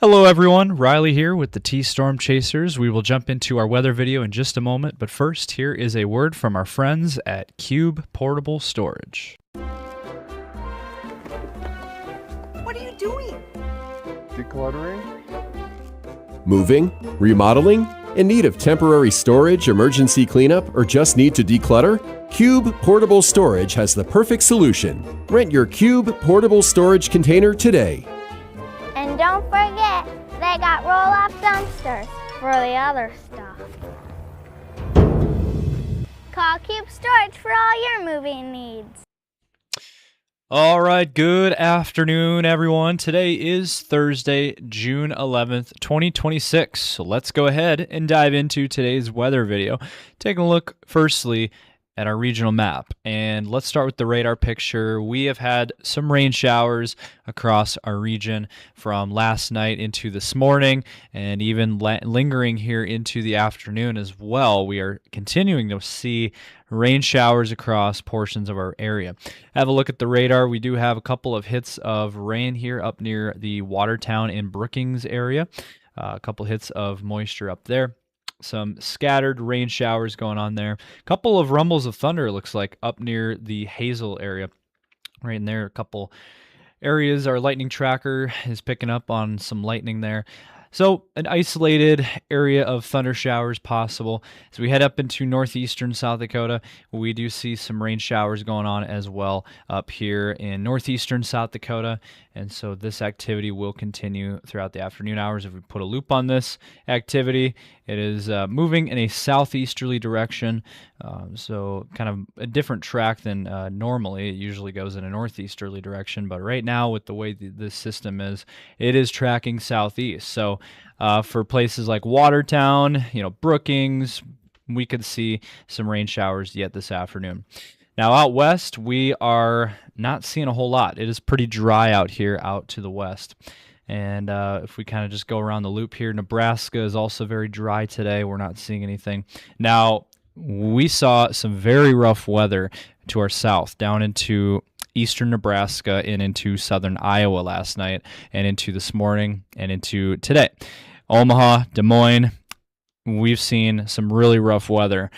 Hello everyone, Riley here with the T-Storm Chasers. We will jump into our weather video in just a moment, but first here is a word from our friends at Cube Portable Storage. What are you doing? Decluttering? Moving? Remodeling? In need of temporary storage, emergency cleanup, or just need to declutter? Cube Portable Storage has the perfect solution. Rent your Cube Portable Storage container today. And don't forget, they got roll-off dumpsters for the other stuff. Call Cube Storage for all your moving needs. All right, good afternoon, everyone. Today is Thursday, June 11th, 2026. So let's go ahead and dive into today's weather video. Taking a look, firstly, at our regional map. And let's start with the radar picture. We have had some rain showers across our region from last night into this morning, and even lingering here into the afternoon as well. We are continuing to see rain showers across portions of our area. Have a look at the radar. We do have a couple of hits of rain here up near the Watertown and Brookings area. A couple hits of moisture up there. Some scattered rain showers going on there. A couple of rumbles of thunder, it looks like, up near the Hazel area. Right in there, a couple areas. Our lightning tracker is picking up on some lightning there. So an isolated area of thunder showers possible. As we head up into northeastern South Dakota, we do see some rain showers going on as well up here in northeastern South Dakota. And so this activity will continue throughout the afternoon hours. If we put a loop on this activity, it is moving in a southeasterly direction. So kind of a different track than normally. It usually goes in a northeasterly direction. But right now, with the way this system is, it is tracking southeast. So for places like Watertown, Brookings, we could see some rain showers yet this afternoon. Now out west, we are not seeing a whole lot. It is pretty dry out here out to the west. And if we kind of just go around the loop here, Nebraska is also very dry today. We're not seeing anything. Now, we saw some very rough weather to our south, down into eastern Nebraska and into southern Iowa last night, and into this morning and into today. Omaha, Des Moines, we've seen some really rough weather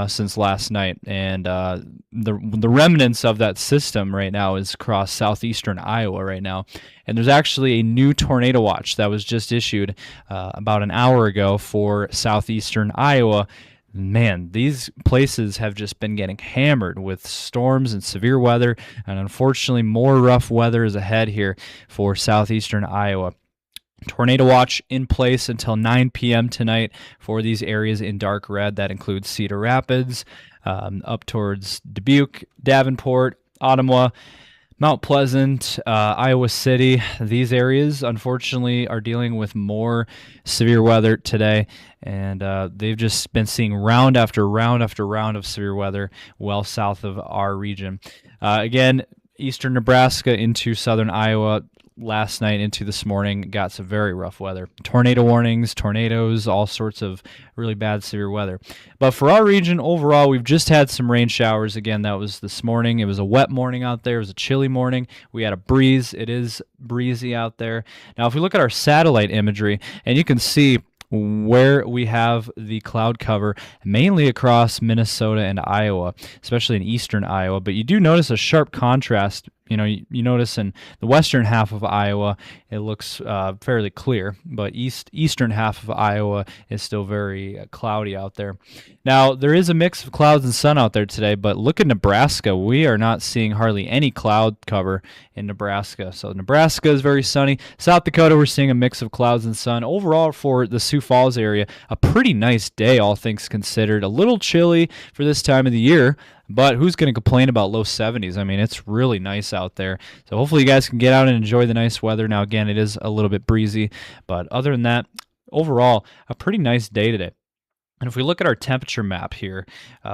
since last night, and the remnants of that system right now is across southeastern Iowa right now. And there's actually a new tornado watch that was just issued about an hour ago for southeastern Iowa. Man, these places have just been getting hammered with storms and severe weather, and unfortunately more rough weather is ahead here for southeastern Iowa. Tornado watch in place until 9 p.m. tonight for these areas in dark red. That includes Cedar Rapids, up towards Dubuque, Davenport, Ottumwa, Mount Pleasant, Iowa City. These areas, unfortunately, are dealing with more severe weather today, and they've just been seeing round after round after round of severe weather well south of our region. Again, eastern Nebraska into southern Iowa, last night into this morning, got some very rough weather. Tornado warnings, tornadoes, all sorts of really bad severe weather. But for our region overall, we've just had some rain showers. Again, that was this morning. It was a wet morning out there. It was a chilly morning. We had a breeze. It is breezy out there. Now, if we look at our satellite imagery, and you can see where we have the cloud cover, mainly across Minnesota and Iowa, especially in eastern Iowa. But you do notice a sharp contrast. You notice in the western half of Iowa, it looks fairly clear, but eastern half of Iowa is still very cloudy out there. Now, there is a mix of clouds and sun out there today, but look at Nebraska. We are not seeing hardly any cloud cover in Nebraska. So Nebraska is very sunny. South Dakota, we're seeing a mix of clouds and sun. Overall, for the Sioux Falls area, a pretty nice day, all things considered. A little chilly for this time of the year, but who's going to complain about low 70s? I mean, it's really nice out there. So hopefully you guys can get out and enjoy the nice weather. Now, again, it is a little bit breezy, but other than that, overall, a pretty nice day today. And if we look at our temperature map here,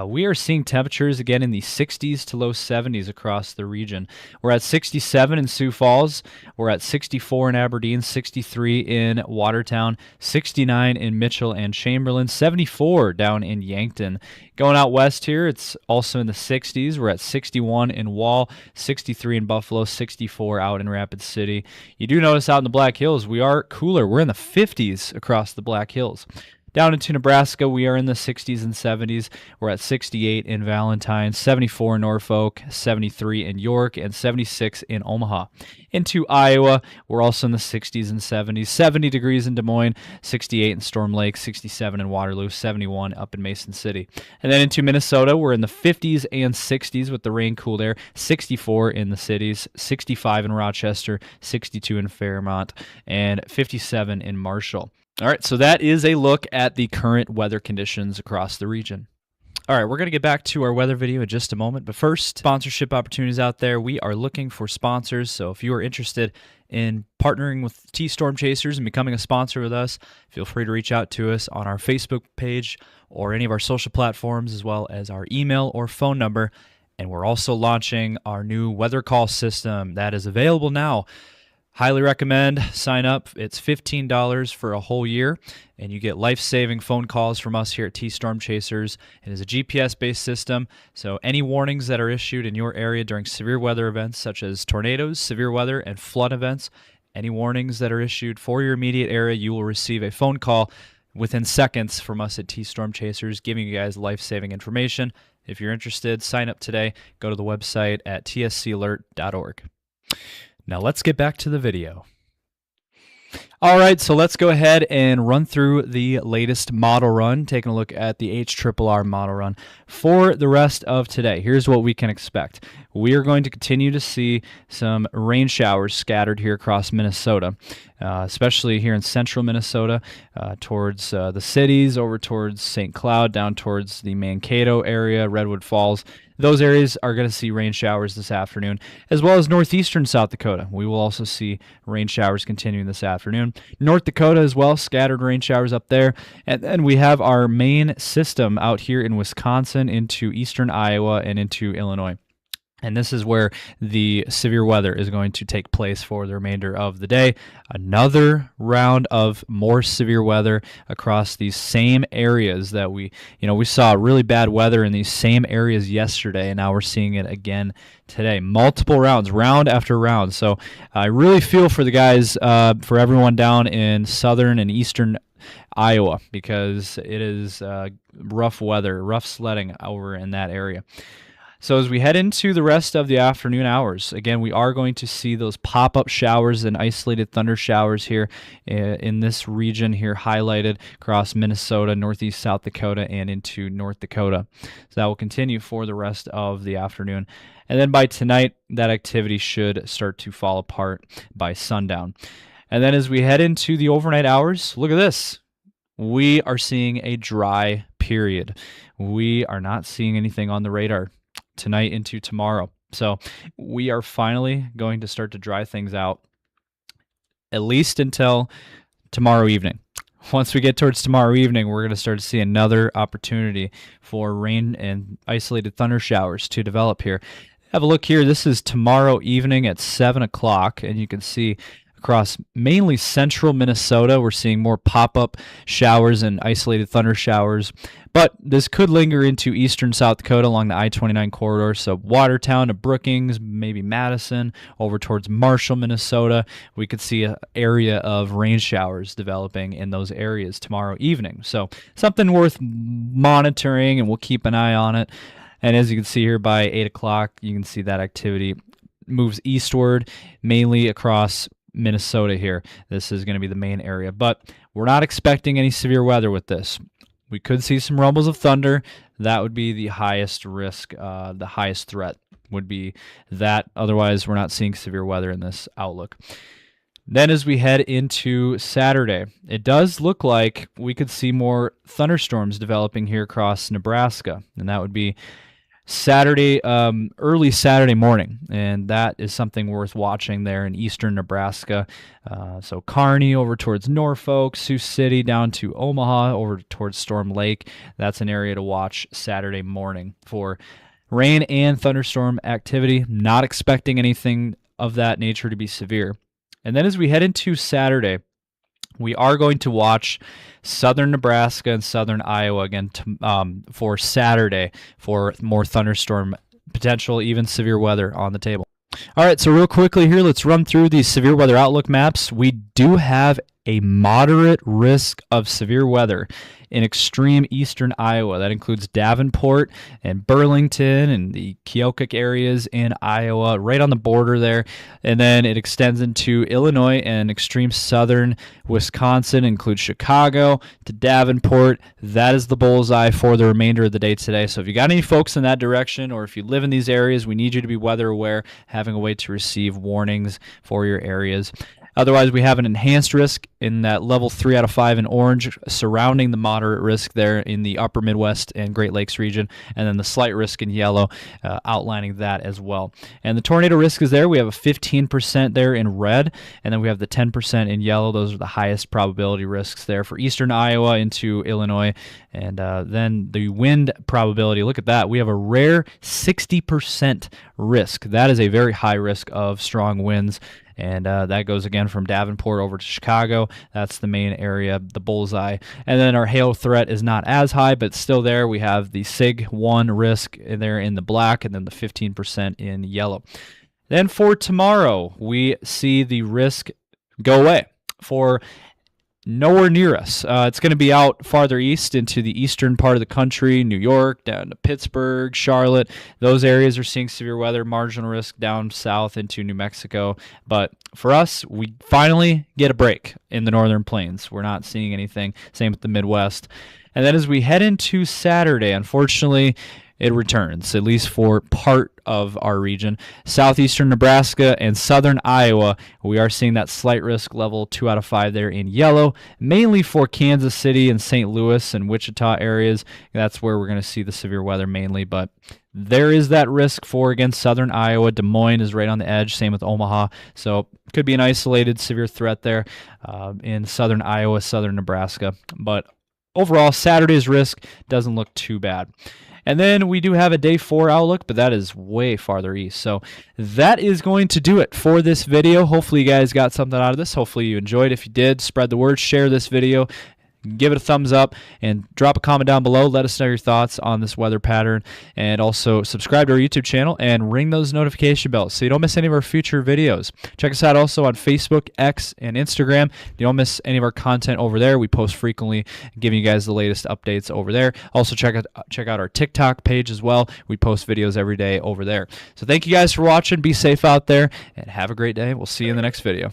we are seeing temperatures again in the 60s to low 70s across the region. We're at 67 in Sioux Falls, we're at 64 in Aberdeen, 63 in Watertown, 69 in Mitchell and Chamberlain, 74 down in Yankton. Going out west here, it's also in the 60s. We're at 61 in Wall, 63 in Buffalo, 64 out in Rapid City. You do notice out in the Black Hills, we are cooler. We're in the 50s across the Black Hills. Down into Nebraska, we are in the 60s and 70s. We're at 68 in Valentine, 74 in Norfolk, 73 in York, and 76 in Omaha. Into Iowa, we're also in the 60s and 70s, 70 degrees in Des Moines, 68 in Storm Lake, 67 in Waterloo, 71 up in Mason City. And then into Minnesota, we're in the 50s and 60s with the rain-cooled air, 64 in the cities, 65 in Rochester, 62 in Fairmont, and 57 in Marshall. All right, so that is a look at the current weather conditions across the region. All right, we're going to get back to our weather video in just a moment, but first, sponsorship opportunities out there. We are looking for sponsors, so if you are interested in partnering with T-Storm Chasers and becoming a sponsor with us, feel free to reach out to us on our Facebook page or any of our social platforms, as well as our email or phone number. And we're also launching our new weather call system that is available now. Highly recommend. Sign up. It's $15 for a whole year, and you get life-saving phone calls from us here at T-Storm Chasers. It is a GPS-based system, so any warnings that are issued in your area during severe weather events such as tornadoes, severe weather, and flood events, any warnings that are issued for your immediate area, you will receive a phone call within seconds from us at T-Storm Chasers, giving you guys life-saving information. If you're interested, sign up today. Go to the website at tscalert.org. Now let's get back to the video. All right, so let's go ahead and run through the latest model run, taking a look at the HRRR model run for the rest of today. Here's what we can expect. We are going to continue to see some rain showers scattered here across Minnesota, especially here in central Minnesota, towards the cities, over towards St. Cloud, down towards the Mankato area, Redwood Falls. Those areas are going to see rain showers this afternoon, as well as northeastern South Dakota. We will also see rain showers continuing this afternoon. North Dakota as well, scattered rain showers up there. And then we have our main system out here in Wisconsin into eastern Iowa and into Illinois. And this is where the severe weather is going to take place for the remainder of the day. Another round of more severe weather across these same areas that we saw really bad weather in these same areas yesterday, and now we're seeing it again today. Multiple rounds, round after round. So I really feel for the guys, for everyone down in southern and eastern Iowa, because it is rough weather, rough sledding over in that area. So as we head into the rest of the afternoon hours, again, we are going to see those pop-up showers and isolated thunder showers here in this region here highlighted across Minnesota, northeast South Dakota, and into North Dakota. So that will continue for the rest of the afternoon. And then by tonight, that activity should start to fall apart by sundown. And then as we head into the overnight hours, look at this. We are seeing a dry period. We are not seeing anything on the radar tonight into tomorrow. So we are finally going to start to dry things out, at least until tomorrow evening. Once we get towards tomorrow evening, we're going to start to see another opportunity for rain and isolated thunder showers to develop here. Have a look here. This is tomorrow evening at 7 o'clock, and you can see across mainly central Minnesota, we're seeing more pop-up showers and isolated thunder showers. But this could linger into eastern South Dakota along the I-29 corridor. So Watertown to Brookings, maybe Madison, over towards Marshall, Minnesota. We could see an area of rain showers developing in those areas tomorrow evening. So something worth monitoring, and we'll keep an eye on it. And as you can see here by 8 o'clock, you can see that activity moves eastward, mainly across Minnesota here. This is going to be the main area, but we're not expecting any severe weather with this. We could see some rumbles of thunder. That would be the highest risk, the highest threat would be that. Otherwise, we're not seeing severe weather in this outlook. Then as we head into Saturday, it does look like we could see more thunderstorms developing here across Nebraska, and that would be Saturday, early Saturday morning, and that is something worth watching there in eastern Nebraska. So Kearney over towards Norfolk, Sioux City down to Omaha over towards Storm Lake. That's an area to watch Saturday morning for rain and thunderstorm activity. Not expecting anything of that nature to be severe. And then as we head into Saturday, we are going to watch southern Nebraska and southern Iowa again for Saturday for more thunderstorm potential, even severe weather on the table. All right, so real quickly here, let's run through these severe weather outlook maps. We do have a moderate risk of severe weather in extreme eastern Iowa. That includes Davenport and Burlington and the Keokuk areas in Iowa, right on the border there. And then it extends into Illinois and extreme southern Wisconsin, includes Chicago to Davenport. That is the bullseye for the remainder of the day today. So if you got any folks in that direction, or if you live in these areas, we need you to be weather aware, having a way to receive warnings for your areas. Otherwise, we have an enhanced risk in that level 3 out of 5 in orange surrounding the moderate risk there in the upper Midwest and Great Lakes region, and then the slight risk in yellow outlining that as well. And the tornado risk is there. We have a 15% there in red, and then we have the 10% in yellow. Those are the highest probability risks there for eastern Iowa into Illinois. And then the wind probability, look at that. We have a rare 60% risk. That is a very high risk of strong winds. And that goes again from Davenport over to Chicago. That's the main area, the bullseye. And then our hail threat is not as high, but still there. We have the SIG 1 risk there in the black, and then the 15% in yellow. Then for tomorrow, we see the risk go away for nowhere near us. It's going to be out farther east into the eastern part of the country, New York, down to Pittsburgh, Charlotte. Those areas are seeing severe weather, marginal risk down south into New Mexico. But for us, we finally get a break in the northern plains. We're not seeing anything. Same with the Midwest. And then as we head into Saturday, unfortunately, it returns, at least for part of our region. Southeastern Nebraska and southern Iowa, we are seeing that slight risk level 2 out of 5 there in yellow, mainly for Kansas City and St. Louis and Wichita areas. That's where we're going to see the severe weather mainly, but there is that risk for, again, southern Iowa. Des Moines is right on the edge, same with Omaha. So could be an isolated severe threat there in southern Iowa, southern Nebraska. But overall, Saturday's risk doesn't look too bad. And then we do have a day 4 outlook, but that is way farther east. So that is going to do it for this video. Hopefully you guys got something out of this. Hopefully you enjoyed. If you did, spread the word, share this video, give it a thumbs up, and drop a comment down below. Let us know your thoughts on this weather pattern, and also subscribe to our YouTube channel and ring those notification bells so you don't miss any of our future videos. Check us out also on Facebook, X, and Instagram. You don't miss any of our content over there. We post frequently, giving you guys the latest updates over there. Also check out our TikTok page as well. We post videos every day over there. So thank you guys for watching. Be safe out there and have a great day. We'll see you in the next video.